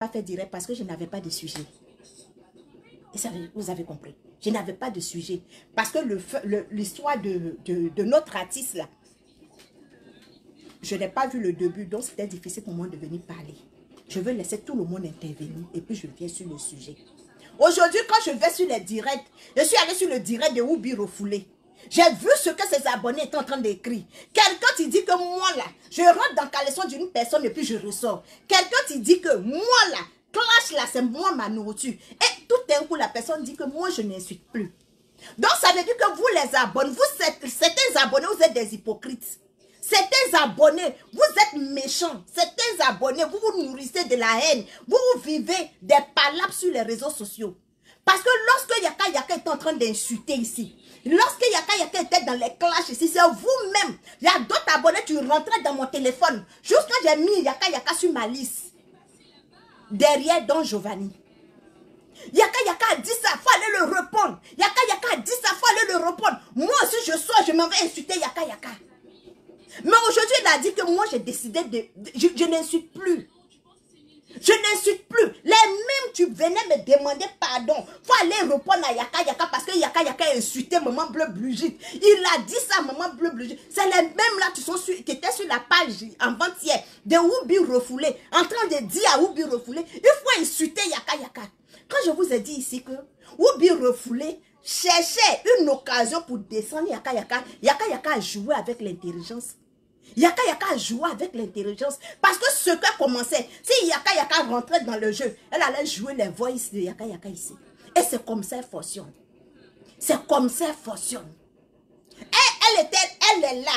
pas fait direct parce que je n'avais pas de sujet. Et ça, vous avez compris. Je n'avais pas de sujet. Parce que l'histoire de notre artiste là, je n'ai pas vu le début, donc c'était difficile pour moi de venir parler. Je veux laisser tout le monde intervenir et puis je viens sur le sujet. Aujourd'hui, quand je vais sur les directs, je suis allée sur le direct de Woubi Refoulé. J'ai vu ce que ses abonnés étaient en train d'écrire. Quelqu'un qui dit que moi là, je rentre dans le caleçon d'une personne et puis je ressors. Quelqu'un qui dit que moi là, clash là, c'est moi ma nourriture. Et tout d'un coup, la personne dit que moi je n'insulte plus. Donc ça veut dire que vous les abonnés, vous certains abonnés, vous êtes des hypocrites. Certains abonnés, vous êtes méchants. Certains abonnés, vous vous nourrissez de la haine. Vous vivez des palabres sur les réseaux sociaux. Parce que lorsque Yaka Yaka est en train d'insulter ici, lorsque Yaka Yaka était dans les clashs ici, c'est vous-même. Il y a d'autres abonnés, tu rentrais dans mon téléphone. Juste quand j'ai mis Yaka Yaka sur ma liste. Derrière Don Giovanni. Yaka Yaka a dit ça, il faut aller le répondre. Yaka Yaka a dit ça, il faut aller le répondre. Moi aussi je sors, je m'en vais insulter Yaka Yaka. Mais aujourd'hui, il a dit que moi, j'ai décidé de... Je n'insulte plus. Je n'insulte plus. Les mêmes, tu venais me demander pardon. Il faut aller répondre à Yaka Yaka parce que Yaka Yaka a insulté Maman Bleu Blugite. Il a dit ça, Maman Bleu Blugite. C'est les mêmes là qui étaient sur la page avant-hier de Woubi Refoulé, en train de dire à Woubi Refoulé, il faut insulter Yaka Yaka. Quand je vous ai dit ici que Woubi Refoulé cherchait une occasion pour descendre Yaka Yaka, Yaka Yaka a joué avec l'intelligence. Yaka Yaka a joué avec l'intelligence. Parce que ce qu'elle commençait, si Yaka Yaka rentrait dans le jeu, elle allait jouer les voices de Yaka Yaka ici. Et c'est comme ça qu'elle fonctionne. C'est comme ça qu'elle fonctionne. Et elle est là.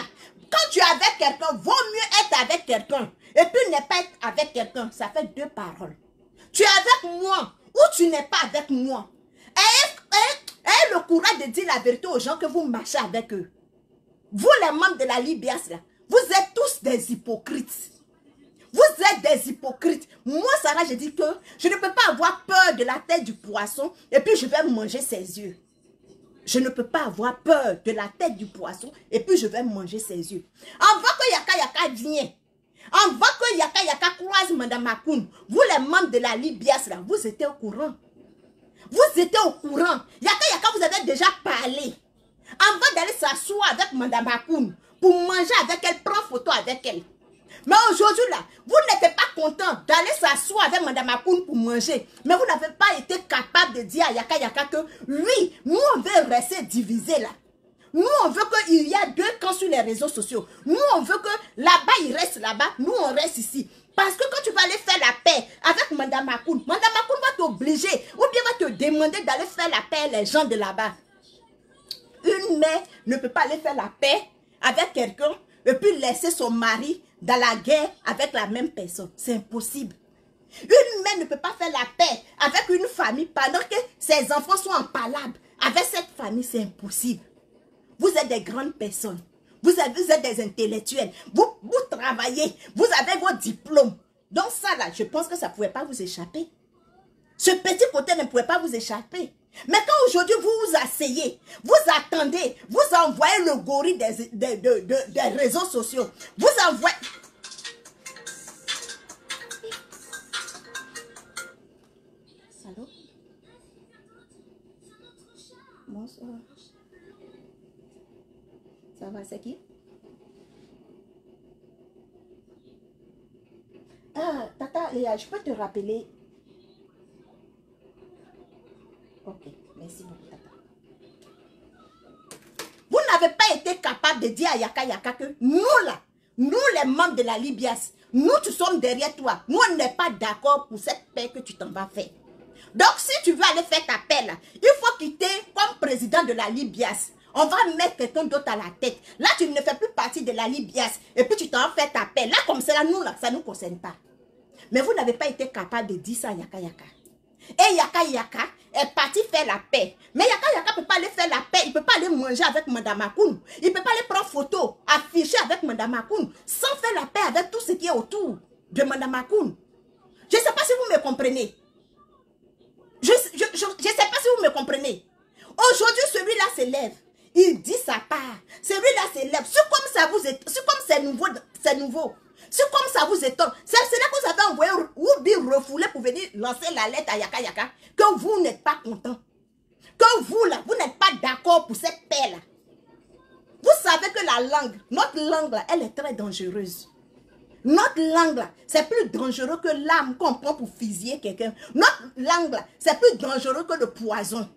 Quand tu es avec quelqu'un, vaut mieux être avec quelqu'un. Et puis ne pas être avec quelqu'un. Ça fait deux paroles. Tu es avec moi ou tu n'es pas avec moi. Ayez le courage de dire la vérité aux gens que vous marchez avec eux. Vous les membres de la Libias là. Vous êtes tous des hypocrites. Vous êtes des hypocrites. Moi, Sarah, je dis que je ne peux pas avoir peur de la tête du poisson et puis je vais manger ses yeux. Je ne peux pas avoir peur de la tête du poisson et puis je vais manger ses yeux. Avant que Yaka Yaka vienne, avant que Yaka Yaka croise Madame Makoun, vous les membres de la Libias, là, vous étiez au courant. Vous étiez au courant. Yaka Yaka, vous avez déjà parlé. Avant d'aller s'asseoir avec Madame Makoun, pour manger avec elle, prendre photo avec elle. Mais aujourd'hui là, vous n'êtes pas content d'aller s'asseoir avec Madame Makoun pour manger. Mais vous n'avez pas été capable de dire à Yaka Yaka que oui, nous on veut rester divisés là. Nous on veut qu'il y ait deux camps sur les réseaux sociaux. Nous on veut que là-bas il reste là-bas, nous on reste ici. Parce que quand tu vas aller faire la paix avec Madame Makoun va t'obliger ou bien va te demander d'aller faire la paix les gens de là-bas. Une mère ne peut pas aller faire la paix avec quelqu'un et puis laisser son mari dans la guerre avec la même personne. C'est impossible. Une mère ne peut pas faire la paix avec une famille pendant que ses enfants sont en palabre. Avec cette famille, c'est impossible. Vous êtes des grandes personnes. Vous êtes des intellectuels. Vous travaillez. Vous avez vos diplômes. Donc ça là, je pense que ça ne pouvait pas vous échapper. Ce petit côté ne pouvait pas vous échapper. Mais quand aujourd'hui vous vous asseyez, vous attendez, vous envoyez le gorille des réseaux sociaux, vous envoyez... Allô? Bonsoir. Ça va, c'est qui? Ah, Tata Léa, je peux te rappeler... Ok, merci beaucoup, Tata. Vous n'avez pas été capable de dire à Yaka Yaka que nous là, nous les membres de la Libias, nous tu sommes derrière toi. Nous on n'est pas d'accord pour cette paix que tu t'en vas faire. Donc si tu veux aller faire ta paix là, il faut quitter comme président de la Libias. On va mettre quelqu'un d'autre à la tête. Là tu ne fais plus partie de la Libias et puis tu t'en vas faire ta paix. Là comme ça, nous là, ça ne nous concerne pas. Mais vous n'avez pas été capable de dire ça à Yaka Yaka. Et Yaka Yaka est parti faire la paix. Mais Yaka Yaka ne peut pas aller faire la paix. Il ne peut pas aller manger avec Madame Makoun. Il ne peut pas aller prendre photo, afficher avec Madame Makoun, sans faire la paix avec tout ce qui est autour de Madame Makoun. Je ne sais pas si vous me comprenez. Je ne sais pas si vous me comprenez. Aujourd'hui, celui-là s'élève. Il dit sa part. Celui-là s'élève. C'est comme ça, c'est comme c'est nouveau. C'est nouveau. C'est comme ça vous étonne. C'est là que vous avez envoyé ou bien refoulé pour venir lancer la lettre à Yaka Yaka. Que vous n'êtes pas content. Que vous là, vous n'êtes pas d'accord pour cette paix là. Vous savez que la langue, notre langue là, elle est très dangereuse. Notre langue là, c'est plus dangereux que l'âme qu'on prend pour fusiller quelqu'un. Notre langue là, c'est plus dangereux que le poison.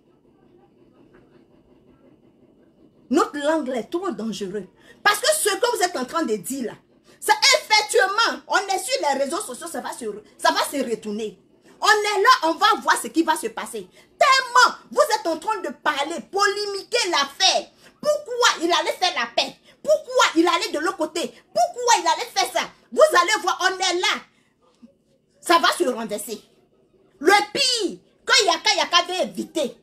Notre langue là est trop dangereux. Parce que ce que vous êtes en train de dire là, c'est effectivement, on est sur les réseaux sociaux, ça va se retourner. On est là, on va voir ce qui va se passer. Tellement, vous êtes en train de parler, polémiquer l'affaire. Pourquoi il allait faire la paix? Pourquoi il allait de l'autre côté? Pourquoi il allait faire ça? Vous allez voir, on est là. Ça va se renverser. Le pire, que Yaka Yaka veut éviter.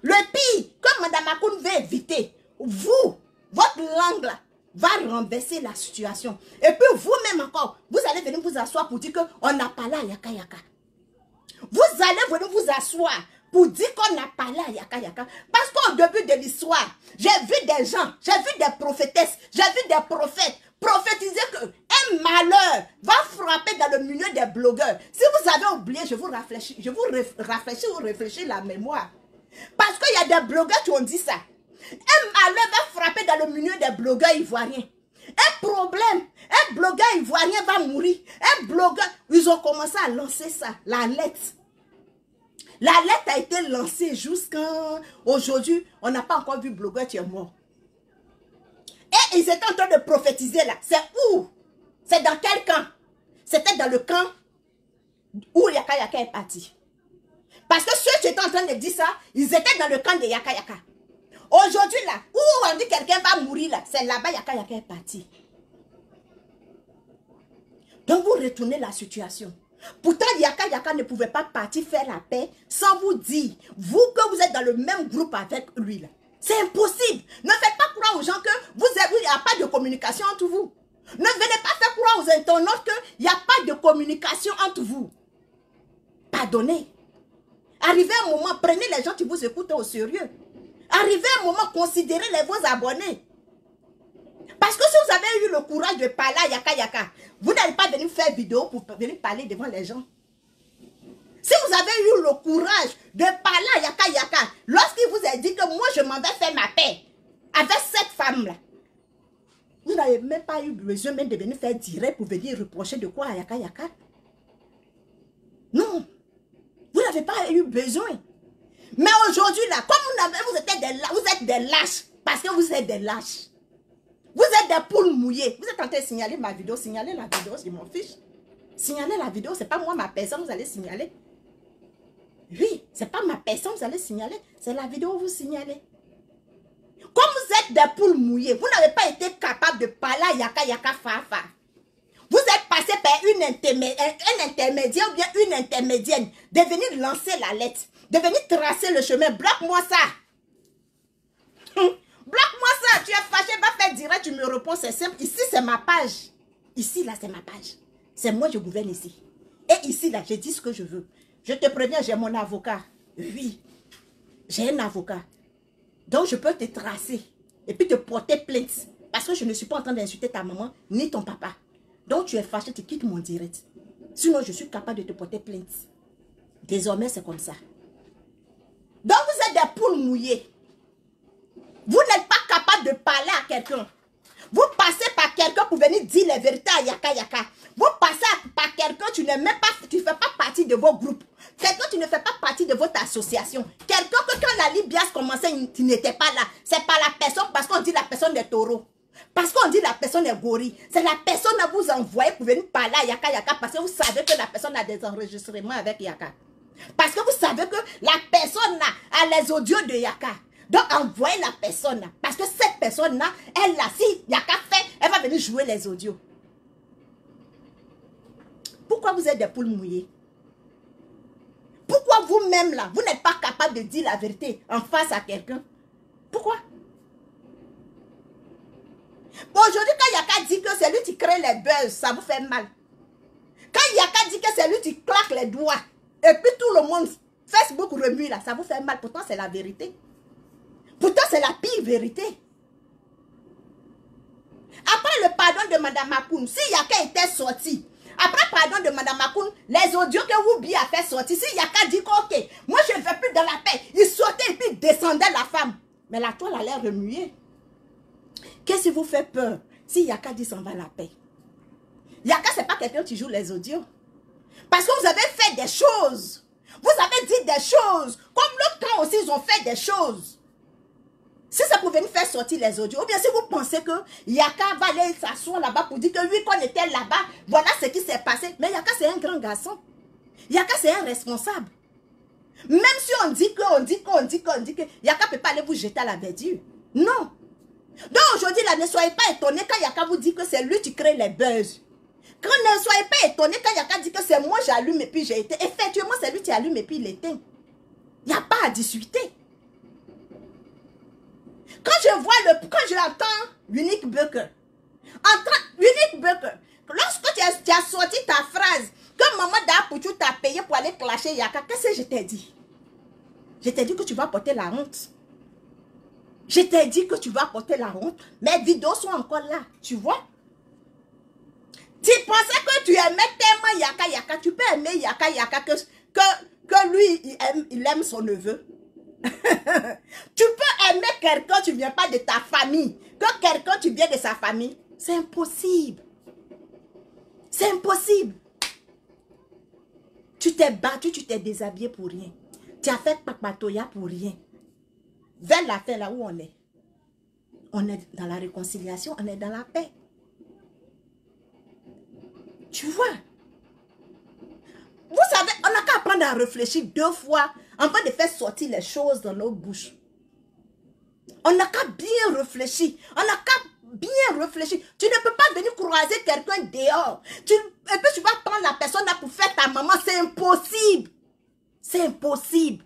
Le pire, que Madame Akoun veut éviter. Vous, votre langue là, va renverser la situation. Et puis vous-même encore, vous allez venir vous asseoir pour dire qu'on n'a pas là Yaka Yaka. Vous allez venir vous asseoir pour dire qu'on n'a pas là Yaka Yaka. Parce qu'au début de l'histoire, j'ai vu des gens, j'ai vu des prophétesses, j'ai vu des prophètes prophétiser qu'un malheur va frapper dans le milieu des blogueurs. Si vous avez oublié, je vous rafraîchis la mémoire. Parce qu'il y a des blogueurs qui ont dit ça. Un malheur va frapper dans le milieu des blogueurs ivoiriens. Un problème, un blogueur ivoirien va mourir. Un blogueur, ils ont commencé à lancer ça, la lettre. La lettre a été lancée jusqu'à aujourd'hui. On n'a pas encore vu blogueur qui est mort. Et ils étaient en train de prophétiser là. C'est où? C'est dans quel camp? C'était dans le camp où Yaka Yaka est parti. Parce que ceux qui étaient en train de dire ça, ils étaient dans le camp de Yaka Yaka. Aujourd'hui là, où on dit quelqu'un va mourir là, c'est là-bas Yaka Yaka est parti. Donc vous retournez la situation. Pourtant Yaka Yaka ne pouvait pas partir faire la paix sans vous dire, vous que vous êtes dans le même groupe avec lui là. C'est impossible. Ne faites pas croire aux gens que il n'y a pas de communication entre vous. Ne venez pas faire croire aux internautes qu'il n'y a pas de communication entre vous. Pardonnez. Arrivez un moment, prenez les gens qui vous écoutent au sérieux. Arrivez un moment, considérez vos abonnés. Parce que si vous avez eu le courage de parler à Yaka Yaka, vous n'allez pas venir faire vidéo pour venir parler devant les gens. Si vous avez eu le courage de parler à Yaka Yaka, lorsqu'il vous a dit que moi je m'en vais faire ma paix avec cette femme-là, vous n'avez même pas eu besoin même de venir faire direct pour venir reprocher de quoi à Yaka Yaka. Non, vous n'avez pas eu besoin. Mais aujourd'hui là, comme vous êtes des lâches, parce que vous êtes des lâches. Vous êtes des poules mouillées. Vous êtes en train de signaler ma vidéo, signalez la vidéo, je m'en fiche. Signalez la vidéo, c'est pas moi ma personne, vous allez signaler. Oui, c'est pas ma personne, vous allez signaler. C'est la vidéo où vous signalez. Comme vous êtes des poules mouillées, vous n'avez pas été capable de parler à Yaka Yaka Fafa. Vous êtes passé par un intermédiaire ou bien une intermédiaire de venir lancer la lettre, de venir tracer le chemin. Bloque-moi ça. Bloque-moi ça. Tu es fâché, va faire direct, tu me réponds, c'est simple. Ici, c'est ma page. Ici, là, c'est ma page. C'est moi, je gouverne ici. Et ici, là, je dis ce que je veux. Je te préviens, j'ai mon avocat. Oui, j'ai un avocat. Donc, je peux te tracer et puis te porter plainte. Parce que je ne suis pas en train d'insulter ta maman ni ton papa. Donc, tu es fâché, tu quittes mon direct. Sinon, je suis capable de te porter plainte. Désormais, c'est comme ça. Donc, vous êtes des poules mouillées. Vous n'êtes pas capable de parler à quelqu'un. Vous passez par quelqu'un pour venir dire les vérités à Yaka Yaka. Vous passez par quelqu'un, tu ne fais pas partie de vos groupes. Quelqu'un, tu ne fais pas partie de votre association. Quelqu'un que quand la Libias commençait, tu n'étais pas là. C'est pas la personne parce qu'on dit la personne est taureau. Parce qu'on dit la personne est gorille. C'est la personne à vous envoyer pour venir parler à Yaka Yaka parce que vous savez que la personne a des enregistrements avec Yaka. Parce que vous savez que la personne a les audios de Yaka. Donc envoyez la personne là. Parce que cette personne là, elle là, si Yaka fait, elle va venir jouer les audios. Pourquoi vous êtes des poules mouillées? Pourquoi vous-même là, vous n'êtes pas capable de dire la vérité en face à quelqu'un? Pourquoi? Bon, aujourd'hui, quand Yaka dit que c'est lui qui crée les buzz, ça vous fait mal. Quand Yaka dit que c'est lui qui claque les doigts, et puis tout le monde, Facebook remue là, ça vous fait mal. Pourtant, c'est la vérité. Pourtant, c'est la pire vérité. Après le pardon de Madame Makoun, si Yaka était sorti, après le pardon de Madame Makoun, les audios que Woubi a fait sortir, si Yaka dit que ok, moi je ne vais plus dans la paix, il sautait et puis il descendait la femme. Mais la toile a l'air remuée. Qu'est-ce qui vous fait peur si Yaka dit s'en va la paix? Yaka, ce n'est pas quelqu'un qui joue les audios. Parce que vous avez fait des choses. Vous avez dit des choses. Comme l'autre temps aussi, ils ont fait des choses. Si ça pouvait nous faire sortir les audios, ou bien si vous pensez que Yaka va aller s'asseoir là-bas pour dire que oui, qu'on était là-bas, voilà ce qui s'est passé. Mais Yaka, c'est un grand garçon. Yaka, c'est un responsable. Même si on dit que, Yaka ne peut pas aller vous jeter à la verdure. Non. Donc aujourd'hui, là, ne soyez pas étonnés quand Yaka vous dit que c'est lui qui crée les buzz. Quand ne soyez pas étonnés quand Yaka dit que c'est moi j'allume et puis j'ai été. Effectivement, c'est lui qui allume et puis il éteint. Il n'y a pas à discuter. Quand je l'entends, Unique Bucker, lorsque tu as sorti ta phrase, que maman Dapouchou t'a payé pour aller clasher Yaka, qu'est-ce que je t'ai dit? Je t'ai dit que tu vas porter la honte. Je t'ai dit que tu vas porter la honte. Mes vidéos sont encore là, tu vois? Tu pensais que tu aimais tellement Yaka, tu peux aimer Yaka que lui, il aime son neveu. Tu peux aimer quelqu'un, tu ne viens pas de ta famille. Que quelqu'un, tu viens de sa famille. C'est impossible. C'est impossible. Tu t'es battu, tu t'es déshabillé pour rien. Tu as fait papatoya pour rien. Vers la fin, là où on est dans la réconciliation, on est dans la paix. Tu vois? Vous savez, on n'a qu'à apprendre à réfléchir 2 fois avant de faire sortir les choses dans nos bouches. On n'a qu'à bien réfléchir. On n'a qu'à bien réfléchir. Tu ne peux pas venir croiser quelqu'un dehors. Et puis tu vas prendre la personne là pour faire ta maman. C'est impossible. C'est impossible.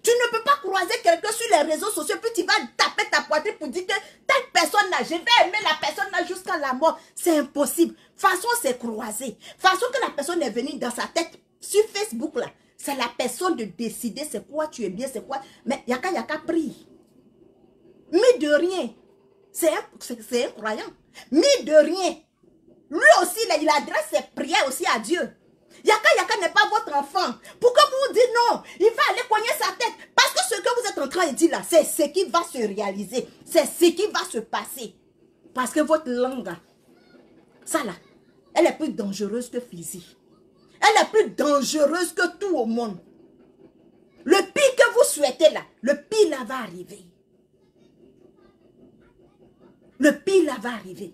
Tu ne peux pas croiser quelqu'un sur les réseaux sociaux, puis tu vas taper ta poitrine pour dire que telle personne là, je vais aimer la personne là jusqu'à la mort. C'est impossible. Façon c'est croisé. Façon que la personne est venue dans sa tête sur Facebook là. C'est la personne de décider c'est quoi tu es bien, c'est quoi. Mais Yaka prie. Mais de rien. C'est un croyant. Mais de rien. Lui aussi, là, il adresse ses prières aussi à Dieu. Yaka n'est pas votre enfant. Pourquoi vous vous dites non? Il va aller cogner sa tête. Parce que ce que vous êtes en train de dire là, c'est ce qui va se réaliser. C'est ce qui va se passer. Parce que votre langue, ça là, elle est plus dangereuse que physique. Elle est plus dangereuse que tout au monde. Le pire que vous souhaitez là, le pire là va arriver. Le pire là va arriver.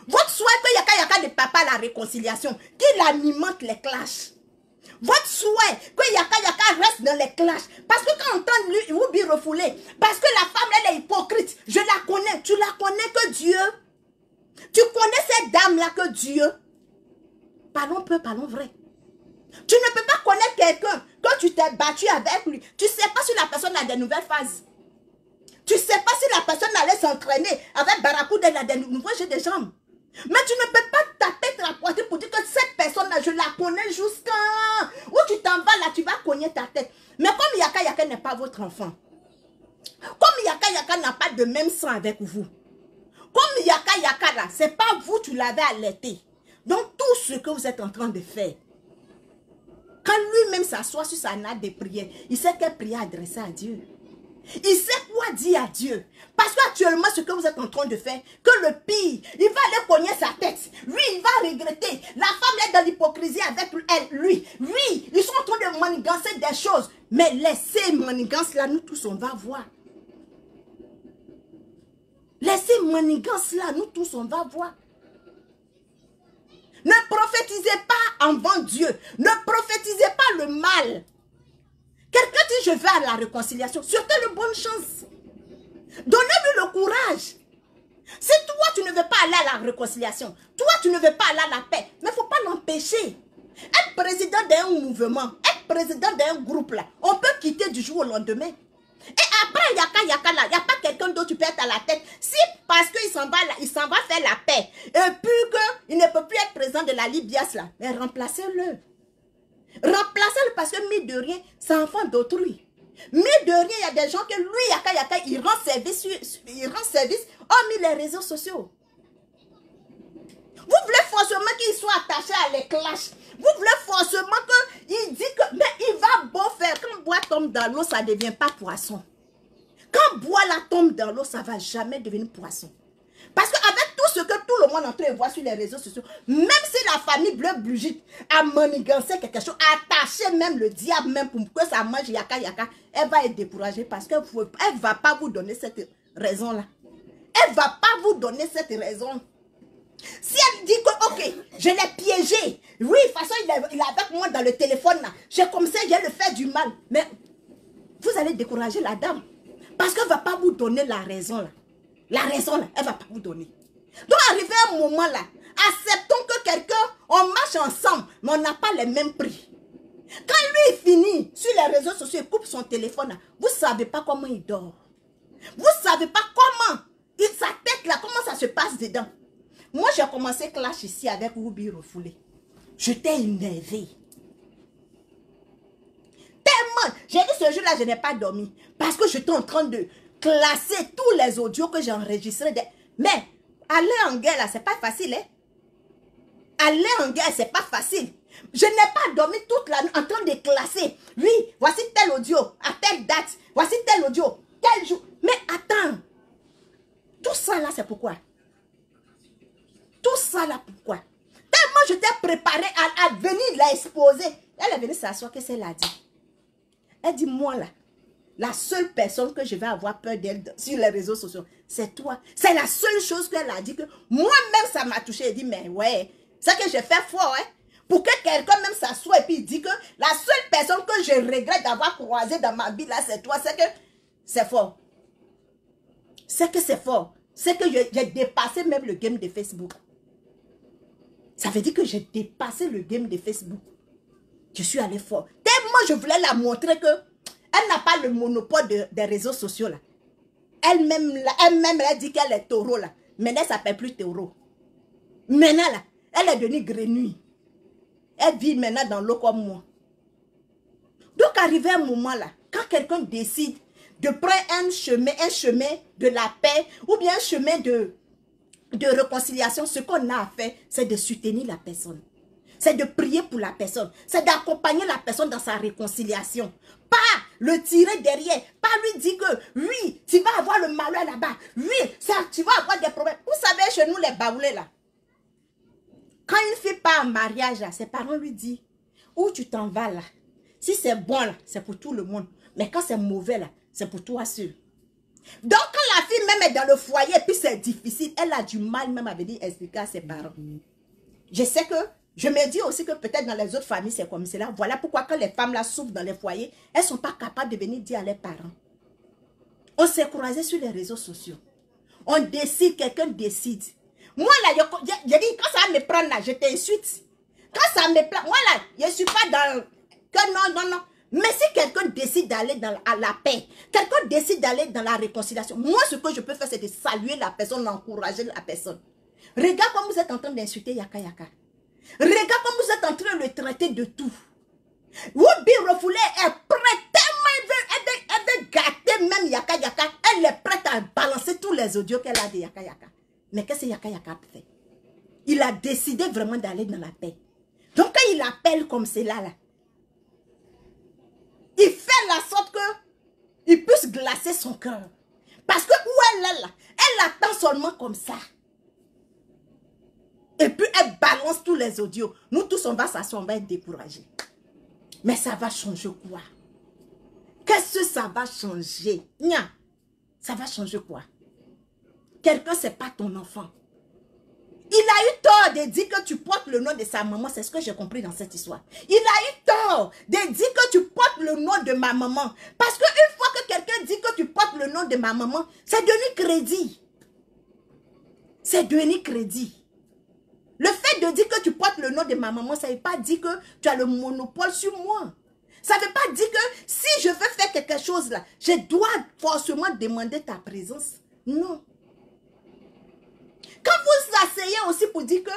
Votre souhait que Yaka de papa la réconciliation, qu'il alimente les clashs. Votre souhait que Yaka reste dans les clashs. Parce que quand on entend lui, vous bien refoulé. Parce que la femme, elle est hypocrite. Je la connais. Tu la connais que Dieu. Tu connais cette dame-là que Dieu. Parlons peu, parlons vrai. Tu ne peux pas connaître quelqu'un quand tu t'es battu avec lui. Tu ne sais pas si la personne a des nouvelles phases. Tu ne sais pas si la personne allait s'entraîner avec Barakoud, elle a des nouveaux jeux de jambes. Mais tu ne peux pas taper la poitrine pour dire que cette personne-là, je la connais jusqu'à... Où tu t'en vas là, tu vas cogner ta tête. Mais comme Yaka n'est pas votre enfant, comme Yaka n'a pas de même sang avec vous, comme Yaka là, c'est pas vous, tu l'avez allaité. Donc tout ce que vous êtes en train de faire, quand lui-même s'assoit sur sa natte de prière, il sait quelle prière adresser à Dieu. Il sait quoi dire à Dieu. Parce qu'actuellement, ce que vous êtes en train de faire, que le pire, il va aller cogner sa tête. Lui, il va regretter. La femme est dans l'hypocrisie avec elle, lui. Lui, ils sont en train de manigancer des choses. Mais laissez manigance là, nous tous, on va voir. Laissez manigance là, nous tous, on va voir. Ne prophétisez pas envers Dieu. Ne prophétisez pas le mal. Quelqu'un dit je vais à la réconciliation. Souhaitez-le bonne chance. Donnez-lui le courage. Si toi tu ne veux pas aller à la réconciliation, toi tu ne veux pas aller à la paix, mais il ne faut pas l'empêcher. Être président d'un mouvement, être président d'un groupe là, on peut quitter du jour au lendemain. Et après Yaka là, il n'y a pas quelqu'un d'autre qui peut être à la tête. Si parce qu'il s'en va là, il s'en va faire la paix, et puis qu'il ne peut plus être président de la Libias là, mais remplacez-le. Remplacez-le parce que mis de rien, c'est enfant d'autrui. Mais de rien, il y a des gens que lui, il rend service, hormis les réseaux sociaux. Vous voulez forcément qu'il soit attaché à les clashs. Vous voulez forcément qu'il dit que... Mais il va beau faire. Quand bois tombe dans l'eau, ça ne devient pas poisson. Quand bois la tombe dans l'eau, ça ne va jamais devenir poisson. Parce qu'avec tout ce que tout le monde est en train de voir sur les réseaux sociaux, même si la famille Bleu Brigitte a manigancé quelque chose, a attaché même le diable même pour que ça mange yaka, elle va être découragée parce qu'elle ne va pas vous donner cette raison-là. Elle ne va pas vous donner cette raison. Si elle dit que, ok, je l'ai piégé, oui, de toute façon, il est avec moi dans le téléphone, là. J'ai comme ça, je le fais du mal. Mais vous allez décourager la dame. Parce qu'elle ne va pas vous donner la raison, là. La raison, là, elle ne va pas vous donner. Donc, arrivé à un moment, là, acceptons que quelqu'un, on marche ensemble, mais on n'a pas les mêmes prix. Quand lui, il finit sur les réseaux sociaux, il coupe son téléphone, là, vous ne savez pas comment il dort. Vous ne savez pas comment, sa tête, là, comment ça se passe dedans. Moi, j'ai commencé clash ici avec Ruby Refoulé. J'étais énervée. Tellement. J'ai dit ce jour-là, je n'ai pas dormi. Parce que j'étais en train de classer tous les audios que j'ai enregistrés. Mais aller en guerre, là, c'est pas facile. Hein? Aller en guerre, c'est pas facile. Je n'ai pas dormi toute la nuit en train de classer. Oui, voici tel audio, à telle date. Voici tel audio, tel jour. Mais attends. Tout ça, là, c'est pourquoi? Tout ça là, pourquoi? Tellement j'étais préparée à venir l'exposer. Elle est venue s'asseoir, qu'est-ce qu'elle a dit? Elle dit, moi là, la seule personne que je vais avoir peur d'elle sur les réseaux sociaux, c'est toi. C'est la seule chose qu'elle a dit que moi-même ça m'a touché. Elle dit, mais ouais, c'est que j'ai fait fort, hein. Pour que quelqu'un même s'assoie et puis dit que la seule personne que je regrette d'avoir croisée dans ma vie là, c'est toi. C'est que c'est fort. C'est que c'est fort. C'est que j'ai dépassé même le game de Facebook. Ça veut dire que j'ai dépassé le game de Facebook. Je suis allée fort. Tellement je voulais la montrer que elle n'a pas le monopole des réseaux sociaux là. Elle-même, elle a dit qu'elle est taureau là. Maintenant, elle ne s'appelle plus taureau. Maintenant là, elle est devenue grenouille. Elle vit maintenant dans l'eau comme moi. Donc, arrivé un moment là, quand quelqu'un décide de prendre un chemin de la paix ou bien un chemin de réconciliation, ce qu'on a à faire, c'est de soutenir la personne. C'est de prier pour la personne. C'est d'accompagner la personne dans sa réconciliation. Pas le tirer derrière. Pas lui dire que, oui, tu vas avoir le malheur là-bas. Oui, ça, tu vas avoir des problèmes. Vous savez, chez nous, les baoulés là. Quand une fille part en mariage là, ses parents lui disent, où tu t'en vas là? Si c'est bon là, c'est pour tout le monde. Mais quand c'est mauvais là, c'est pour toi seul. Donc, quand la fille même est dans le foyer, puis c'est difficile, elle a du mal même à venir expliquer à ses parents. Je sais que, je me dis aussi que peut-être dans les autres familles, c'est comme cela. Voilà pourquoi quand les femmes là souffrent dans les foyers, elles ne sont pas capables de venir dire à leurs parents. On s'est croisés sur les réseaux sociaux. On décide, quelqu'un décide. Moi là, je dis, quand ça me prend là, je t'insulte. Quand ça me prend, moi là, je ne suis pas dans... Que non. Mais si quelqu'un décide d'aller à la paix, quelqu'un décide d'aller dans la réconciliation, moi ce que je peux faire c'est de saluer la personne, d'encourager la personne. Regarde comme vous êtes en train d'insulter Yaka. Regarde comme vous êtes en train de le traiter de tout. Ruby Refoulé est prête, tellement elle veut gâter même Yaka. Elle est prête à balancer tous les audios qu'elle a de Yaka. Mais qu'est-ce que Yaka fait? Il a décidé vraiment d'aller dans la paix. Donc quand il appelle comme cela là, il fait la sorte qu'il puisse glacer son cœur. Parce que où elle est là, elle attend seulement comme ça. Et puis elle balance tous les audios. Nous tous on va s'asseoir, on va être découragés. Mais ça va changer quoi? Qu'est-ce que ça va changer? Nya, ça va changer quoi? Quelqu'un c'est pas ton enfant. Il a eu tort de dire que tu portes le nom de sa maman. C'est ce que j'ai compris dans cette histoire. Il a eu tort de dire que tu portes le nom de ma maman. Parce qu'une fois que quelqu'un dit que tu portes le nom de ma maman, c'est devenu crédit. C'est devenu crédit. Le fait de dire que tu portes le nom de ma maman, ça ne veut pas dire que tu as le monopole sur moi. Ça ne veut pas dire que si je veux faire quelque chose là, je dois forcément demander ta présence. Non. Quand vous asseyez aussi pour dire que,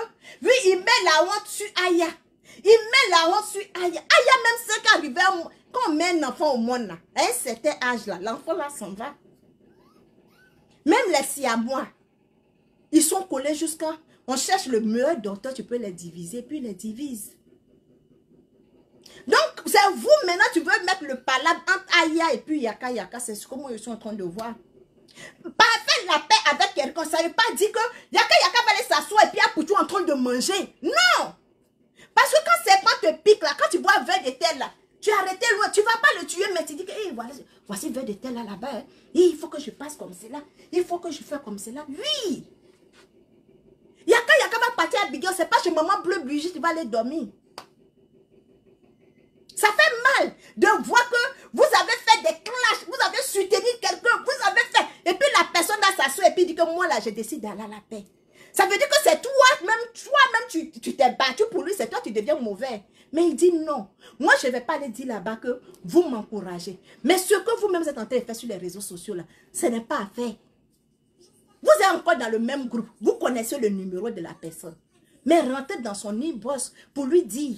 oui, il met la honte sur Aya. Il met la honte sur Aya. Aya même c'est qu'arrivé, quand on met un enfant au monde, là, à un certain âge, là, l'enfant là s'en va. Même les siamois, ils sont collés jusqu'à... On cherche le meilleur docteur, tu peux les diviser, puis ils les divisent. Donc, c'est vous, maintenant, tu veux mettre le palabre entre Aya et puis Yaka Yaka, c'est ce que moi, je suis en train de voir. Pas faire la paix avec quelqu'un, ça ne veut pas dire que Yaka Yaka va aller s'asseoir et puis Apoutou en train de manger. Non! Parce que quand c'est pas te pique là, quand tu bois un verre de tel là, tu es arrêté loin, tu ne vas pas le tuer, mais tu dis que hey, voici le verre de tel là-bas. Hein. Il faut que je passe comme cela. Il faut que je fasse comme cela. Oui! Yaka Yaka va partir à Bigel, c'est pas chez maman bleu bougie, tu vas aller dormir. Ça fait mal de voir que vous avez fait des clashs, vous avez soutenu quelqu'un, vous avez fait, et puis la personne là s'assoit et puis dit que moi là, je décide d'aller à la paix. Ça veut dire que c'est toi-même, tu t'es battu pour lui, c'est toi, tu deviens mauvais. Mais il dit non. Moi, je ne vais pas aller dire là-bas que vous m'encouragez. Mais ce que vous-même êtes en train de faire sur les réseaux sociaux là, ce n'est pas à faire. Vous êtes encore dans le même groupe, vous connaissez le numéro de la personne. Mais rentrez dans son e-boss pour lui dire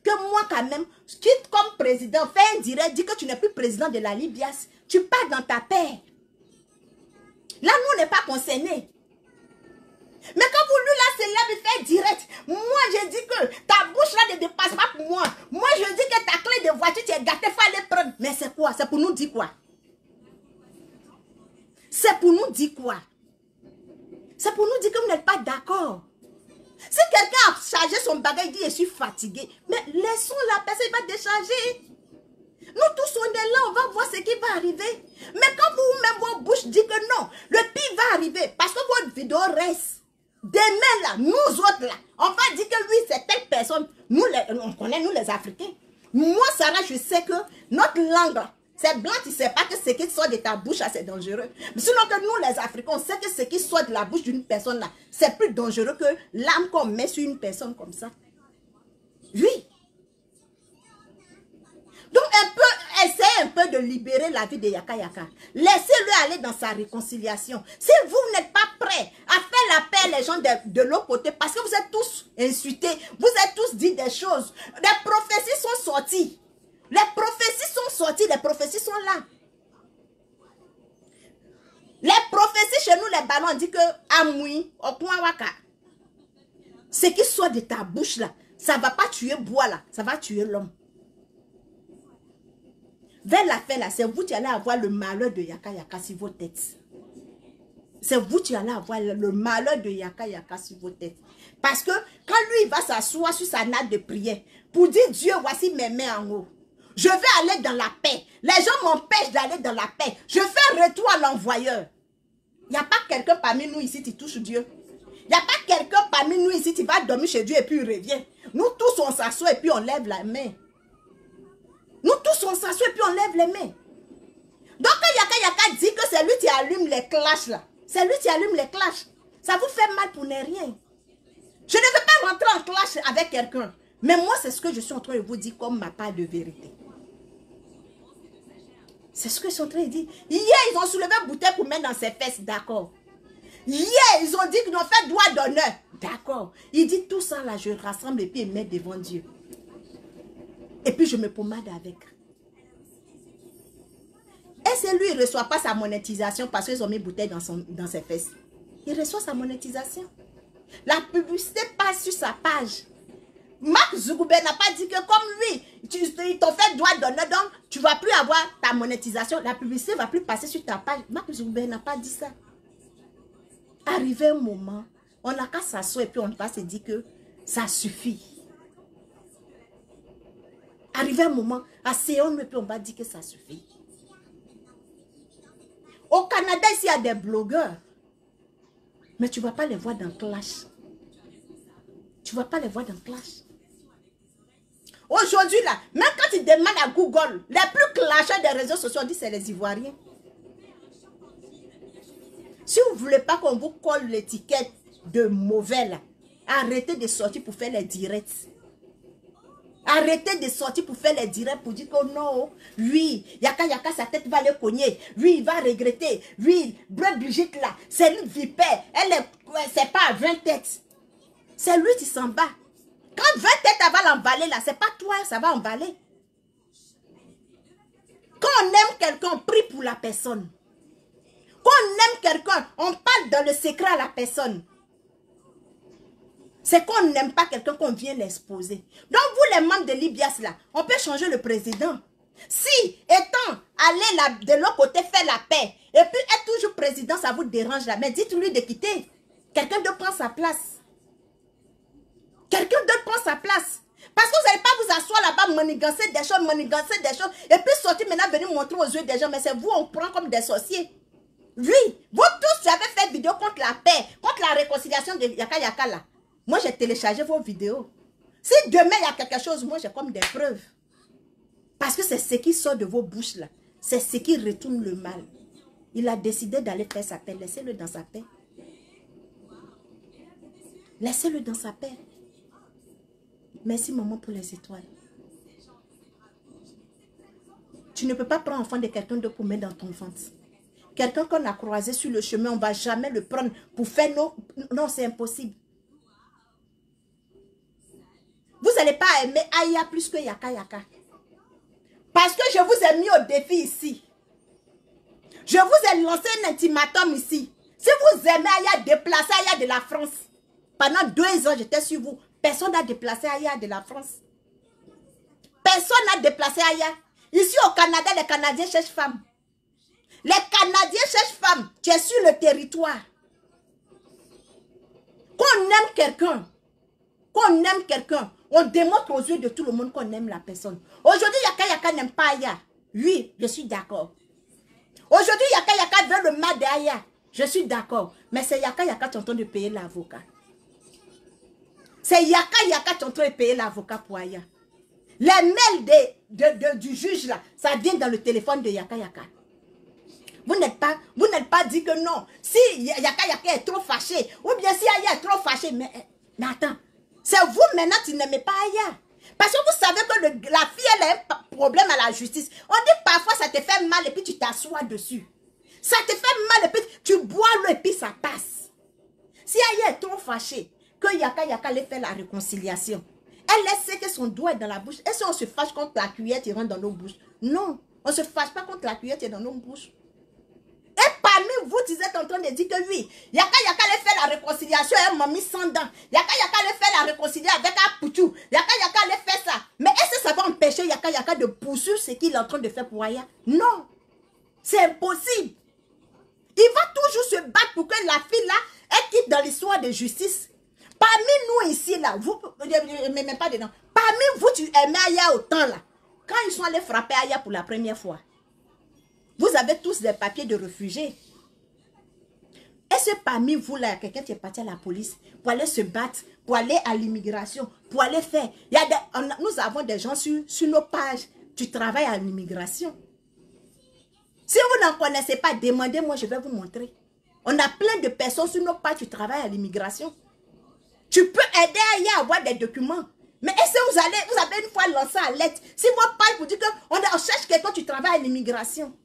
que moi quand même, quitte comme président, fais un direct, dis que tu n'es plus président de la Libias, tu pars dans ta paix. Là, nous, on n'est pas concernés. Mais quand vous, lui, là, c'est là, il fait direct. Moi, je dis que ta bouche, là, ne dépasse pas pour moi. Moi, je dis que ta clé de voiture, tu es gâté, il faut aller prendre. Mais c'est quoi? C'est pour nous dire quoi? C'est pour nous dire quoi? C'est pour nous dire que vous n'êtes pas d'accord. Si quelqu'un a chargé son bagage, il dit, je suis fatigué. Mais laissons la personne, il va décharger. Nous tous, on est là, on va voir ce qui va arriver. Mais quand vous-même, vos bouches disent que non, le pire va arriver. Parce que votre vidéo reste. Demain, là, nous autres, là, on va dire que oui, c'est telle personne. Nous, on connaît, nous, les Africains. Moi, Sarah, je sais que notre langue, c'est blanc, tu ne sais pas que ce qui sort de ta bouche, c'est dangereux. Mais sinon que nous, les Africains, on sait que ce qui sort de la bouche d'une personne, là, c'est plus dangereux que l'âme qu'on met sur une personne comme ça. Oui. Donc, essayez un peu de libérer la vie de Yaka Yaka. Laissez-le aller dans sa réconciliation. Si vous n'êtes pas prêts à faire la paix les gens de l'autre côté, parce que vous êtes tous insultés, vous êtes tous dit des choses, les prophéties sont sorties. Les prophéties sont sorties, les prophéties sont là. Les prophéties chez nous, les ballons, on dit que Amoui, Okuawaka, ce qui sort de ta bouche là, ça ne va pas tuer bois là, ça va tuer l'homme. Vers la fin là, c'est vous qui allez avoir le malheur de Yaka Yaka sur vos têtes. C'est vous qui allez avoir le malheur de Yaka Yaka sur vos têtes. Parce que quand lui il va s'asseoir sur sa natte de prière pour dire Dieu, voici mes mains en haut. Je vais aller dans la paix. Les gens m'empêchent d'aller dans la paix. Je fais retour à l'envoyeur. Il n'y a pas quelqu'un parmi nous ici qui touche Dieu. Il n'y a pas quelqu'un parmi nous ici qui va dormir chez Dieu et puis il revient. Nous tous on s'assoit et puis on lève la main. Nous tous, on s'assoit et puis on lève les mains. Donc, quand Yaka Yaka dit que c'est lui qui allume les clashs, là, c'est lui qui allume les clashs. Ça vous fait mal pour ne rien. Je ne veux pas rentrer en clash avec quelqu'un. Mais moi, c'est ce que je suis en train de vous dire comme ma part de vérité. C'est ce que je suis en train de dire. Hier, ils ont soulevé une bouteille pour mettre dans ses fesses, d'accord. Hier, ils ont dit qu'ils ont fait droit d'honneur, d'accord. Il dit tout ça, là, je rassemble et puis je mets devant Dieu. Et puis je me pommade avec. Et c'est lui, il ne reçoit pas sa monétisation parce qu'ils ont mis bouteille dans ses fesses. Il reçoit sa monétisation. La publicité passe sur sa page. Mark Zuckerberg n'a pas dit que comme lui, ils t'ont fait droit d'honneur, donc tu ne vas plus avoir ta monétisation. La publicité ne va plus passer sur ta page. Mark Zuckerberg n'a pas dit ça. Arrivé un moment, on n'a qu'à s'asseoir et puis on va se dire que ça suffit. Arrivé un moment, asseyons-nous et puis on va dire que ça suffit. Au Canada, ici, il y a des blogueurs. Mais tu ne vas pas les voir dans Clash. Tu ne vas pas les voir dans Clash. Aujourd'hui, là, même quand tu demandes à Google, les plus clasheurs des réseaux sociaux, on dit c'est les Ivoiriens. Si vous ne voulez pas qu'on vous colle l'étiquette de mauvais, là, arrêtez de sortir pour faire les directs. Arrêtez de sortir pour faire les directs pour dire que non, lui, Yaka Yaka, sa tête va le cogner. Lui, il va regretter. Lui, Brigitte là, c'est une vipère. Elle est, c'est pas 20 têtes. C'est lui qui s'en bat. Quand 20 têtes, elle va l'emballer là, c'est pas toi, ça va emballer. on aime quelqu'un, on prie pour la personne. Quand on aime quelqu'un, on parle dans le secret à la personne. C'est qu'on n'aime pas quelqu'un qu'on vient l'exposer. Donc vous les membres de l'IBIAS là, on peut changer le président. Si, étant allé là, de l'autre côté faire la paix, et puis être toujours président, ça vous dérange là, mais dites-lui de quitter. Quelqu'un d'autre prend sa place. Quelqu'un d'autre prend sa place. Parce que vous n'allez pas vous asseoir là-bas, manigancer des choses, et puis sortir maintenant, venir montrer aux yeux des gens, mais c'est vous, on prend comme des sorciers. Oui, vous tous, vous avez fait vidéo contre la paix, contre la réconciliation de Yaka Yaka là. Moi, j'ai téléchargé vos vidéos. Si demain, il y a quelque chose, moi, j'ai comme des preuves. Parce que c'est ce qui sort de vos bouches là. C'est ce qui retourne le mal. Il a décidé d'aller faire sa paix. Laissez-le dans sa paix. Laissez-le dans sa paix. Merci maman pour les étoiles. Tu ne peux pas prendre l'enfant de quelqu'un d'autre pour mettre dans ton ventre. Quelqu'un qu'on a croisé sur le chemin, on ne va jamais le prendre pour faire nos... Non, c'est impossible. Vous n'allez pas aimer Aya plus que Yaka Yaka. Parce que je vous ai mis au défi ici. Je vous ai lancé un ultimatum ici. Si vous aimez Aya, déplacez Aya de la France. Pendant 2 ans, j'étais sur vous. Personne n'a déplacé Aya de la France. Personne n'a déplacé Aya. Ici au Canada, les Canadiens cherchent femmes. Les Canadiens cherchent femmes. Tu es sur le territoire. Quand on aime quelqu'un, on démontre aux yeux de tout le monde qu'on aime la personne. Aujourd'hui, Yaka Yaka n'aime pas Aya. Oui, je suis d'accord. Aujourd'hui, Yaka Yaka veut le mal d'Aya. Je suis d'accord. Mais c'est Yaka Yaka qui est en train de payer l'avocat. C'est Yaka Yaka qui est en train de payer l'avocat pour Aya. Les mails du juge là, ça vient dans le téléphone de Yaka Yaka. Vous n'êtes pas dit que non. Si Yaka Yaka est trop fâché, ou bien si Aya est trop fâché, mais attends. C'est vous maintenant qui n'aimez pas Aya. Parce que vous savez que la fille, elle a un problème à la justice. On dit parfois ça te fait mal et puis tu t'assois dessus. Ça te fait mal et puis tu bois l'eau et puis ça passe. Si Aya est trop fâchée, que Yaka Yaka allait faire la réconciliation, elle laisse que son doigt est dans la bouche. Est-ce qu'on se fâche contre la cuillère qui rentre dans nos bouches? Non, on ne se fâche pas contre la cuillère qui est dans nos bouches. Et parmi vous, vous êtes en train de dire que oui, Yaka Yaka allait faire la réconciliation avec mamie sans dents. Yaka Yaka allait faire la réconciliation avec un poutou. Yaka Yaka allait faire ça. Mais est-ce que ça va empêcher Yaka Yaka de poursuivre ce qu'il est en train de faire pour Aya? Non. C'est impossible. Il va toujours se battre pour que la fille là, elle quitte dans l'histoire de justice. Parmi nous ici là, vous, ne m'aimez pas dedans. Parmi vous, tu aimais Aya autant là. Quand ils sont allés frapper Aya pour la première fois, vous avez tous des papiers de réfugiés. Est-ce que parmi vous, là, quelqu'un qui est parti à la police pour aller se battre, pour aller à l'immigration, pour aller faire... Nous avons des gens sur nos pages. Tu travailles à l'immigration. Si vous n'en connaissez pas, demandez-moi, je vais vous montrer. On a plein de personnes sur nos pages qui travaillent à l'immigration. Tu peux aider à avoir des documents. Mais est-ce que vous avez une fois lancé à l'aide? Si votre page vous dit qu'on cherche quelqu'un qui travaille à l'immigration.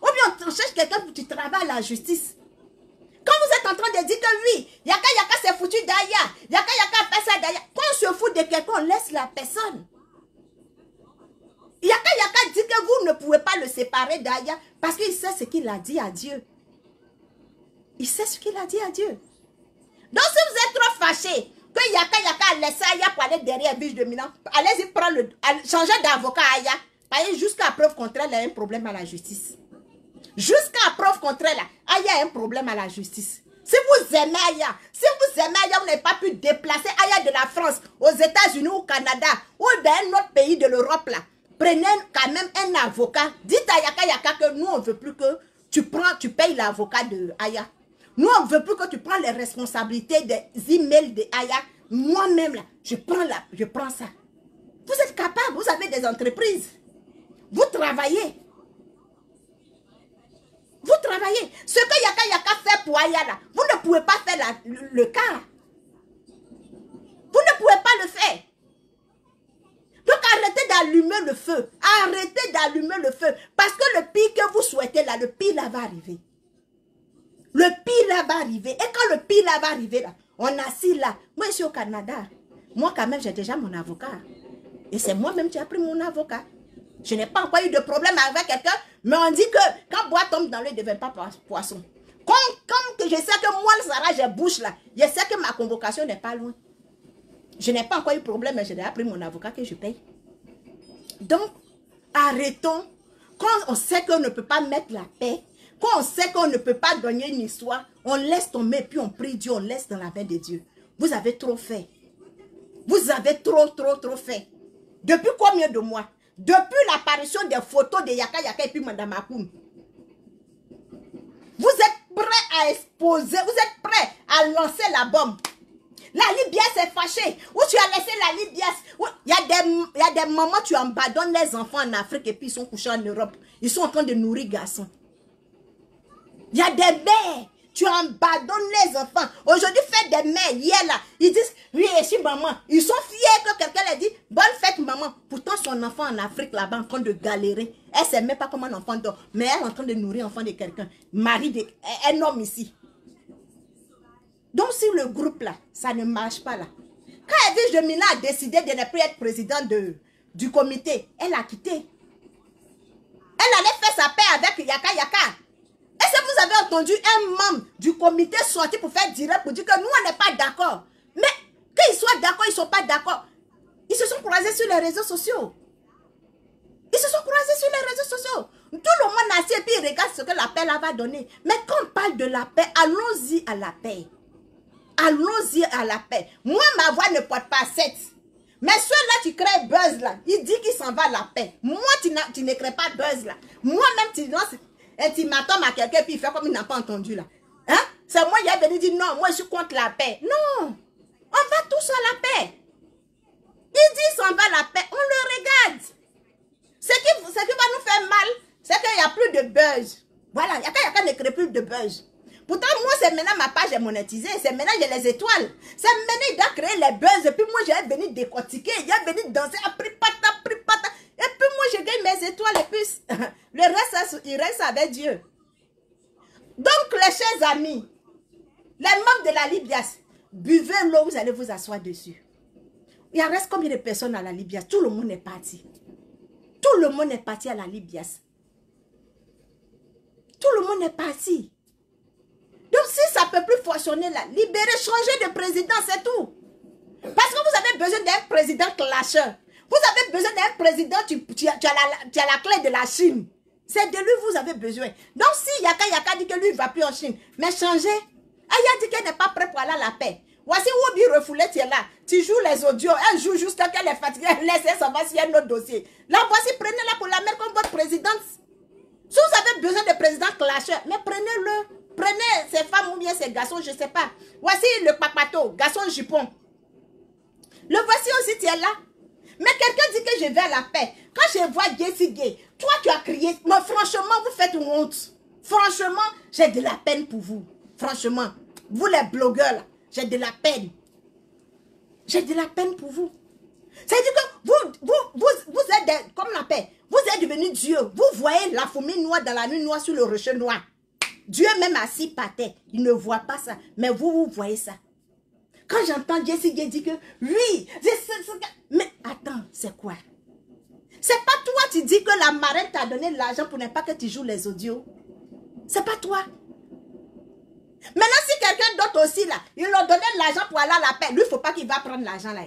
Ou bien on cherche quelqu'un qui travaille à la justice. Quand vous êtes en train de dire que oui, Yaka Yaka s'est foutu d'Aya, Yaka Yaka a fait ça d'Aya, quand on se fout de quelqu'un, on laisse la personne. Yaka Yaka dit que vous ne pouvez pas le séparer d'Aya parce qu'il sait ce qu'il a dit à Dieu. Il sait ce qu'il a dit à Dieu. Donc si vous êtes trop fâché que Yaka Yaka a laissé Aya pour aller derrière biche de Milan, allez-y prendre changer d'avocat à Aya. Jusqu'à preuve contraire, il y a un problème à la justice. Jusqu'à preuve contraire, Aya a un problème à la justice. Si vous aimez Aya, vous n'avez pas pu déplacer Aya de la France aux États-Unis ou au Canada ou dans un autre pays de l'Europe là, prenez quand même un avocat. Dites à Yaka Yaka que nous on ne veut plus que tu payes l'avocat de Aya. Nous on ne veut plus que tu prends les responsabilités des emails de Aya. Moi-même là, je prends ça. Vous êtes capable, vous avez des entreprises. Vous travaillez. Vous travaillez. Ce que Yaka Yaka fait pour Aya là, vous ne pouvez pas faire le cas. Vous ne pouvez pas le faire. Donc arrêtez d'allumer le feu. Arrêtez d'allumer le feu. Parce que le pire que vous souhaitez là, le pire là va arriver. Le pire là va arriver. Et quand le pire là va arriver là, on assis là. Moi je suis au Canada. Moi quand même j'ai déjà mon avocat. Et c'est moi-même qui ai pris mon avocat. Je n'ai pas encore eu de problème avec quelqu'un, mais on dit que quand bois tombe dans l'eau, il ne devient pas poisson. Comme que je sais que moi, Sarah, j'ai bouche là, je sais que ma convocation n'est pas loin. Je n'ai pas encore eu de problème, mais j'ai déjà pris mon avocat que je paye. Donc, arrêtons. Quand on sait qu'on ne peut pas mettre la paix, quand on sait qu'on ne peut pas gagner une histoire, on laisse tomber, puis on prie Dieu, on laisse dans la main de Dieu. Vous avez trop fait. Vous avez trop fait. Depuis combien de mois? Depuis l'apparition des photos de Yaka Yaka et puis Madame Akoum. Vous êtes prêts à exposer, vous êtes prêts à lancer la bombe. La Libye s'est fâchée. Où tu as laissé la Libye? Il y a des moments où tu abandonnes les enfants en Afrique et puis ils sont couchés en Europe. Ils sont en train de nourrir garçons. Il y a des mères. Tu abandonnes les enfants. Aujourd'hui, faites des mères. Hier là, ils disent, oui, et si maman. Ils sont fiers que quelqu'un leur dit, bonne fête maman. Pourtant, son enfant en Afrique là-bas en train de galérer. Elle ne sait même pas comment un enfant dort. Mais elle est en train de nourrir l'enfant de quelqu'un. Mari d'un homme ici. Donc, si le groupe là, ça ne marche pas là. Quand Edwige Jemina a décidé de ne plus être présidente du comité, elle a quitté. Elle allait faire sa paix avec Yaka Yaka. Est-ce que vous avez entendu un membre du comité sortir pour faire direct pour dire que nous, on n'est pas d'accord? Mais qu'ils soient d'accord, ils ne sont pas d'accord. Ils se sont croisés sur les réseaux sociaux. Ils se sont croisés sur les réseaux sociaux. Tout le monde a assis et puis il regarde ce que la paix là va donner. Mais quand on parle de la paix, allons-y à la paix. Allons-y à la paix. Moi, ma voix ne porte pas 7. Mais ceux-là, tu crées buzz là. Il dit qu'il s'en va à la paix. Moi, tu ne crées pas buzz là. Moi-même, tu lances ultimatum à quelqu'un puis il fait comme il n'a pas entendu là. Hein? C'est moi, il est venu dire non, moi je suis contre la paix. Non. On va tous à la paix. Il dit s'en va à la paix. On le regarde. Ce qui va nous faire mal, c'est qu'il n'y a plus de buzz. Voilà, Yaka ne crée plus de buzz. Pourtant, moi, c'est maintenant ma page est monétisée. C'est maintenant j'ai les étoiles. C'est maintenant il doit créer les buzz. Et puis moi, j'ai venu décortiquer. Il est venu danser. Après, pata. Et puis moi, je gagne mes étoiles. Et puis, le reste, il reste avec Dieu. Donc, les chers amis, les membres de la Libias, buvez l'eau, vous allez vous asseoir dessus. Il reste combien de personnes à la Libias? Tout le monde est parti. Tout le monde est parti à la Libias. Tout le monde est parti. Donc, si ça ne peut plus fonctionner là, libérez, changez de président, c'est tout. Parce que vous avez besoin d'un président clasheur. Vous avez besoin d'un président, tu as la clé de la Chine. C'est de lui vous avez besoin. Donc, si Yaka dit que lui ne va plus en Chine, mais changez. Aya dit qu'elle n'est pas prête pour aller à la paix. Voici Wobi refoulé, tu es là. Tu joues les audios. Elle joue jusqu'à qu'elle est fatiguée. Laissez ça va sur un autre dossier. Là, voici, prenez-la pour la mettre comme votre présidente. Si vous avez besoin de président clasheur, mais prenez-le. Prenez ces femmes ou bien ces garçons, je ne sais pas. Voici le papato, garçon jupon. Le voici aussi, tu es là. Mais quelqu'un dit que je vais à la paix. Quand je vois Jessie Gay, toi tu as crié. Mais franchement, vous faites honte. Franchement, j'ai de la peine pour vous. Franchement, vous les blogueurs, j'ai de la peine. J'ai de la peine pour vous. C'est-à-dire que vous êtes, comme la paix, vous êtes devenus Dieu. Vous voyez la fourmi noire dans la nuit noire sur le rocher noir. Dieu même assis par terre, il ne voit pas ça. Mais vous voyez ça. Quand j'entends Jessie Gay dire que, oui, mais attends, c'est quoi? C'est pas toi, tu dis que la marraine t'a donné l'argent pour ne pas que tu joues les audios. C'est pas toi. Maintenant, si quelqu'un d'autre aussi, là, il leur donnait l'argent pour aller à la paix, lui, il ne faut pas qu'il va prendre l'argent, là.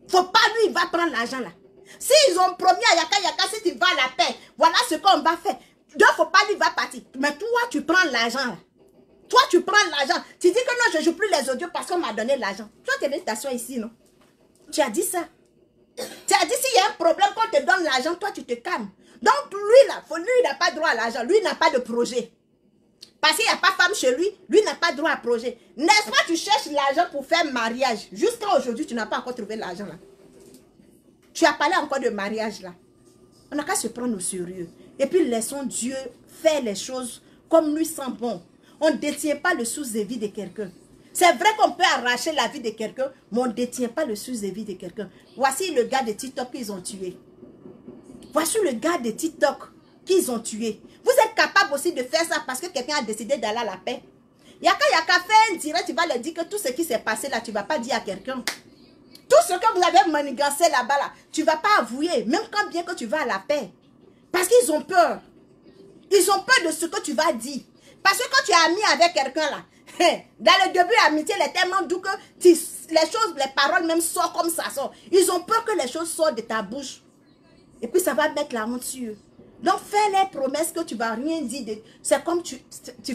Faut pas, lui, il va prendre l'argent, là. S'ils ont promis à Yaka Yaka, si tu vas à la paix, voilà ce qu'on va faire. Donc, faut pas, lui, va partir. Mais toi, tu prends l'argent, là. Toi, tu prends l'argent. Tu dis que non, je ne joue plus les audios parce qu'on m'a donné l'argent. Toi, tu es venu t'asseoir ici, non? Tu as dit ça. Tu as dit s'il y a un problème, quand on te donne l'argent, toi, tu te calmes. Donc, lui, là, lui, il n'a pas droit à l'argent. Lui, il n'a pas de projet. Parce qu'il n'y a pas femme chez lui, lui n'a pas droit à projet. N'est-ce pas, tu cherches l'argent pour faire mariage. Jusqu'à aujourd'hui, tu n'as pas encore trouvé l'argent, là. Tu as parlé encore de mariage, là. On n'a qu'à se prendre au sérieux. Et puis, laissons Dieu faire les choses comme lui sent bon. On ne détient pas le sous-vie de quelqu'un. C'est vrai qu'on peut arracher la vie de quelqu'un, mais on ne détient pas le sous-vie de quelqu'un. Voici le gars de TikTok qu'ils ont tué. Voici le gars de TikTok qu'ils ont tué. Vous êtes capable aussi de faire ça parce que quelqu'un a décidé d'aller à la paix. Yaka Yaka fait un direct, tu vas leur dire que tout ce qui s'est passé là, tu ne vas pas dire à quelqu'un. Tout ce que vous avez manigancé là-bas, là, tu ne vas pas avouer, même quand bien que tu vas à la paix. Parce qu'ils ont peur. Ils ont peur de ce que tu vas dire. Parce que quand tu es ami avec quelqu'un là, dans le début, l'amitié elle est tellement doux que les choses, les paroles même sortent comme ça sort. Ils ont peur que les choses sortent de ta bouche. Et puis ça va mettre la honte sur eux. Donc fais les promesses que tu ne vas rien dire. C'est comme tu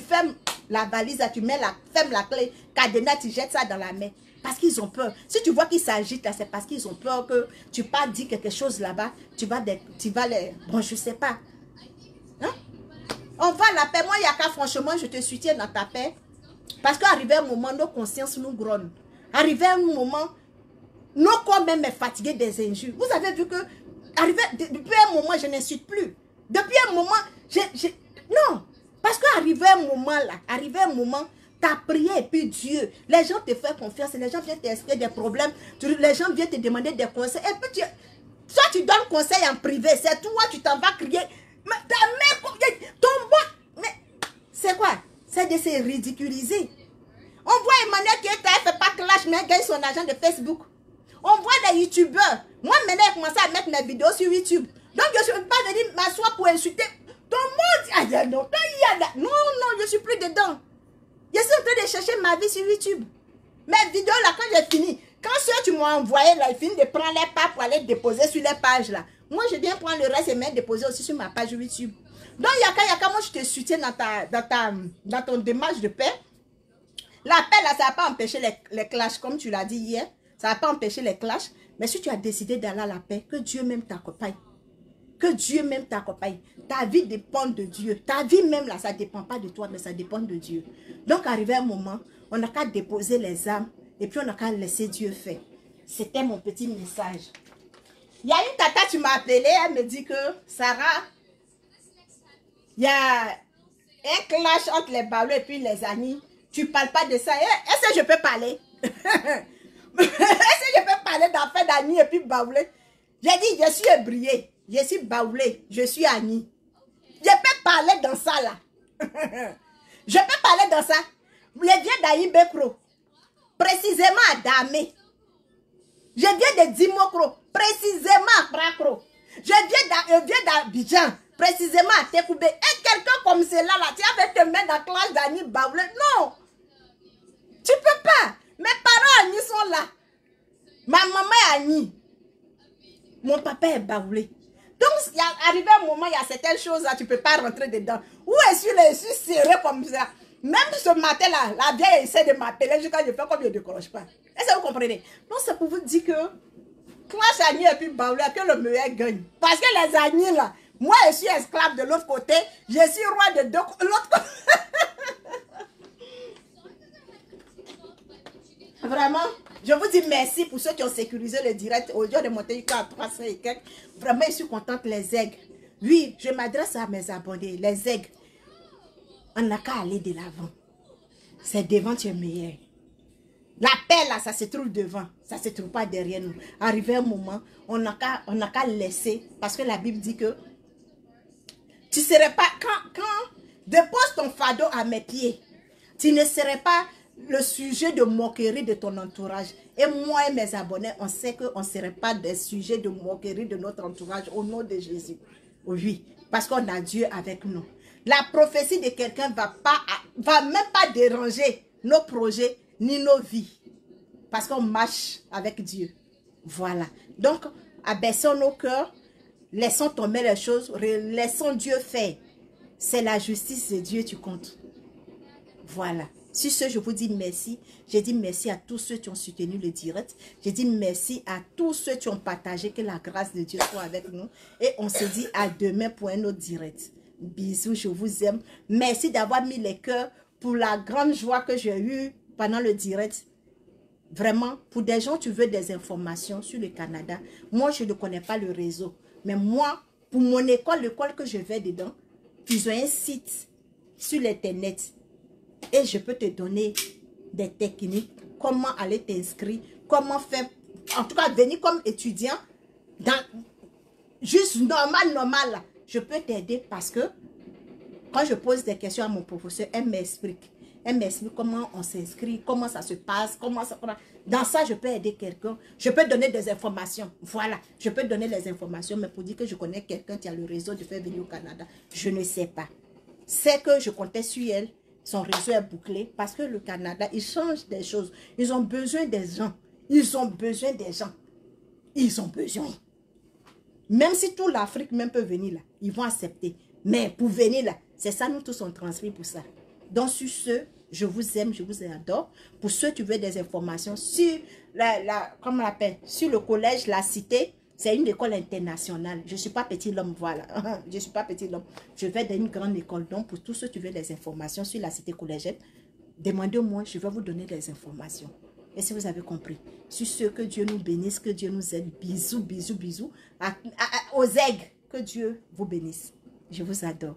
fermes la valise, tu fermes la clé, cadenas, tu jettes ça dans la main. Parce qu'ils ont peur. Si tu vois qu'ils s'agitent, c'est parce qu'ils ont peur que tu pas dit quelque chose là-bas. Tu vas les... Bon, je ne sais pas. Hein? On va à la paix. Moi, Yaka, franchement, je te soutiens dans ta paix. Parce qu'arrivé un moment, nos consciences nous grognent. Arrivé un moment, nos corps même est fatigué des injures. Vous avez vu que, depuis un moment, je n'insulte plus. Depuis un moment, non. Parce qu'arrivé un moment, ta prière et puis Dieu, les gens te font confiance, les gens viennent t'expliquer des problèmes, les gens viennent te demander des conseils. Et puis soit tu donnes conseil en privé, c'est toi, tu t'en vas crier. Mais ta mère, ton bois, mais c'est quoi? C'est de se ridiculiser. On voit Emmanuel qui ne fait pas clash, mais il gagne son argent de Facebook. On voit des youtubeurs. Moi, maintenant, j'ai commencé à mettre mes vidéos sur YouTube. Donc, je ne suis pas venue m'asseoir pour insulter. Tout le monde. Non, non, je ne suis plus dedans. Je suis en train de chercher ma vie sur YouTube. Mes vidéos, là, quand j'ai fini, quand ceux que tu m'as envoyé, là, ils finissent de prendre les pas pour aller déposer sur les pages, là. Moi, je viens prendre le reste et me déposer aussi sur ma page YouTube. Donc, Yaka, moi, je te soutiens dans ton démarche de paix. La paix, là, ça ne va pas empêcher les clashs, comme tu l'as dit hier. Ça ne va pas empêcher les clashs. Mais si tu as décidé d'aller à la paix, que Dieu même t'accompagne. Que Dieu même t'accompagne. Ta vie dépend de Dieu. Ta vie même, là, ça ne dépend pas de toi, mais ça dépend de Dieu. Donc, arrivé un moment, on n'a qu'à déposer les âmes et puis on n'a qu'à laisser Dieu faire. C'était mon petit message. Il y a une tata, tu m'as appelé, elle me dit que, Sarah, il y a un clash entre les Baoulés et puis les Anis. Tu ne parles pas de ça. Est-ce que je peux parler? Est-ce que je peux parler d'affaires d'Ani et puis Baoulé? J'ai dit, je suis ébrié. Je suis Baoulé. Je suis Ani. Je peux parler dans ça là. Je peux parler dans ça. Les vieux d'Aïe Bekro. Précisément à Damé. Je viens de Dimokro. Précisément à Prakro. Je viens d'Abidjan. Précisément à Tekoubé. Et quelqu'un comme cela là, tu vas te mettre dans la classe d'Ani Baoulé. Non. Tu peux pas. Mes parents Ani sont là. Ma maman est Ani. Mon papa est Baoulé. Donc, il y a arrivé un moment, il y a certaines choses là, tu ne peux pas rentrer dedans. Où est-ce que je suis serré comme ça? Même ce matin là, la vieille essaie de m'appeler jusqu'à je fais comme je ne décroche pas. Est-ce que vous comprenez? Donc, c'est pour vous dire que clash Ani et puis Baoulé, que le meilleur gagne. Parce que les Ani là, moi je suis esclave de l'autre côté, je suis roi de l'autre côté. Vraiment, je vous dis merci pour ceux qui ont sécurisé le direct. Aujourd'hui, on est monté à 300 et quelques. Vraiment, je suis contente, les aigles. Oui, je m'adresse à mes abonnés. Les aigles, on n'a qu'à aller de l'avant. C'est devant tu es meilleur. La paix, là, ça se trouve devant. Ça ne se trouve pas derrière nous. Arrivé un moment, on n'a qu'à laisser. Parce que la Bible dit que tu ne serais pas... Quand dépose ton fardeau à mes pieds, tu ne serais pas le sujet de moquerie de ton entourage. Et moi et mes abonnés, on sait qu'on ne serait pas des sujets de moquerie de notre entourage au nom de Jésus. Oui, parce qu'on a Dieu avec nous. La prophétie de quelqu'un ne va même pas déranger nos projets ni nos vies. Parce qu'on marche avec Dieu. Voilà. Donc, abaissons nos cœurs, laissons tomber les choses, laissons Dieu faire. C'est la justice de Dieu, tu comptes. Voilà. Sur ce, je vous dis merci. J'ai dit merci à tous ceux qui ont soutenu le direct. J'ai dit merci à tous ceux qui ont partagé. Que la grâce de Dieu soit avec nous. Et on se dit à demain pour un autre direct. Bisous, je vous aime. Merci d'avoir mis les cœurs pour la grande joie que j'ai eue pendant le direct. Vraiment, pour des gens, tu veux des informations sur le Canada. Moi, je ne connais pas le réseau. Mais moi, pour mon école, l'école que je vais dedans, ils ont un site sur l'internet. Et je peux te donner des techniques, comment aller t'inscrire, comment faire, en tout cas venir comme étudiant, juste normal là. Je peux t'aider parce que quand je pose des questions à mon professeur, elle m'explique. Elle m'explique comment on s'inscrit, comment ça se passe, Dans ça, je peux aider quelqu'un. Je peux donner des informations. Voilà, je peux donner les informations, mais pour dire que je connais quelqu'un qui a le réseau de faire venir au Canada, je ne sais pas. C'est que je comptais sur elle. Son réseau est bouclé parce que le Canada, il change des choses. Ils ont besoin des gens. Ils ont besoin des gens. Ils ont besoin. Même si toute l'Afrique même peut venir là, ils vont accepter. Mais pour venir là, c'est ça, nous tous on transmet pour ça. Donc sur ce, je vous aime, je vous adore. Pour ceux qui veulent des informations sur comment on l'appelle, sur le collège La Cité, c'est une école internationale. Je ne suis pas petit l'homme, voilà. Je ne suis pas petit l'homme. Je vais dans une grande école. Donc pour tous ceux qui veulent des informations sur la Cité collégienne, demandez-moi, je vais vous donner des informations. Et si vous avez compris, sur ce, que Dieu nous bénisse, que Dieu nous aide. Bisous, bisous, bisous. Aux aigles, que Dieu vous bénisse. Je vous adore.